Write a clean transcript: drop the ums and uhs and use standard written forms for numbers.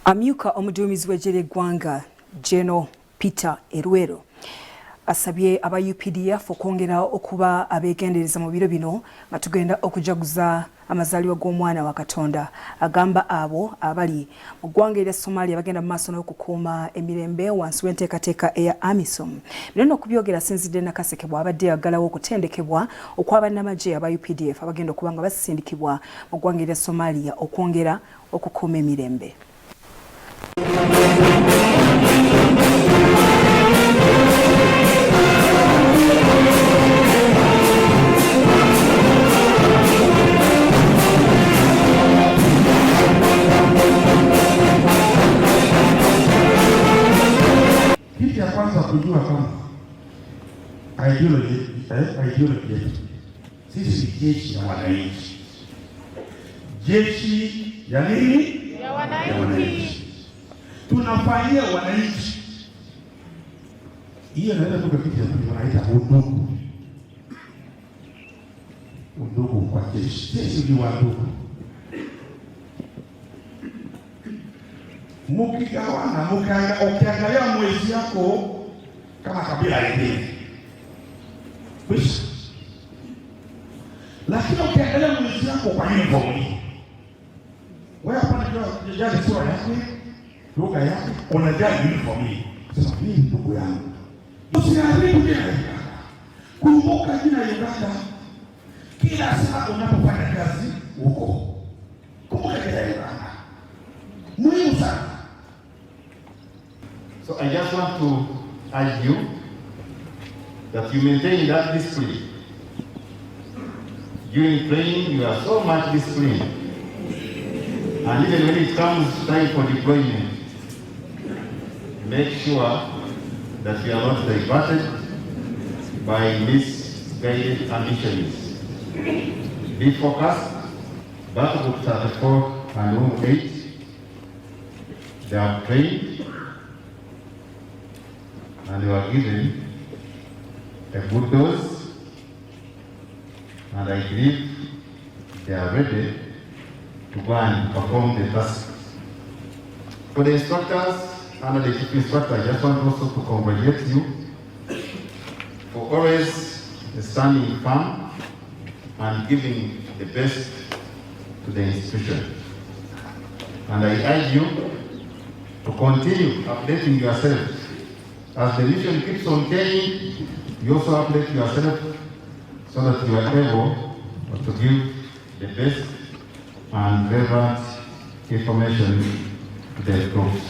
Amyuka omuduumizi w'eggwanga General Peter Erwero asabye aba UPDF okwongera okuba abeegendereza mu biro bino nga tugenda okujaguza amazaalibwa g'omwana wa Katonda. Agamba abo abali mu ggwanga erya Somalia bagenda mu maaso n'okukuuma emirembe wansi w'enteekateeka eya AMISOM. Bino nno okubyogera asinzidde Nakaseke bw'abadde ayagalawo okutendekebwa okw'abannamagye aba UPDF abagenda okuba nga basindikibwa mu ggwanga erya Somalia okwongera okukuuma emirembe. Kitu ya kwanza kujua kama ideology yetu sisi jeshi ya wananchi. Jeshi ya nini? Ya wananchi. Tunafanyia wananchi. Hiyo naweza kutoka kitu ya wanaita undugu. Undugu kwa jeshi. Jeshi ni wandugu. Mukigawana, ukiangalia mwezi yako kama kabila lingine. Wisha. Lakini ukiangalia mwezi yako kwa uniform. Wewe hapa ndio jali sura yako, lugha yako, unajali uniform hii. Sasa mimi ndugu yangu. Usiharibu jina la Uganda. Kumbuka jina la Uganda. Kila saa unapofanya kazi huko. Kumbuka jina la Uganda. Muhimu sana. So I just want to urge you that you maintain that discipline. During training, you are so much disciplined. And even when it comes time for deployment, make sure that you are not diverted by misguided ambitions. Be focused. Battle Group 34 and Room 8, they are trained and they were given a good dose, and I believe they are ready to go and perform the task. For the instructors and the chief instructor, I just want also to congratulate you for always standing firm and giving the best to the institution. And I urge you to continue updating yourself. As the mission keeps on changing, you also update yourself so that you are able to give the best and relevant information to the troops.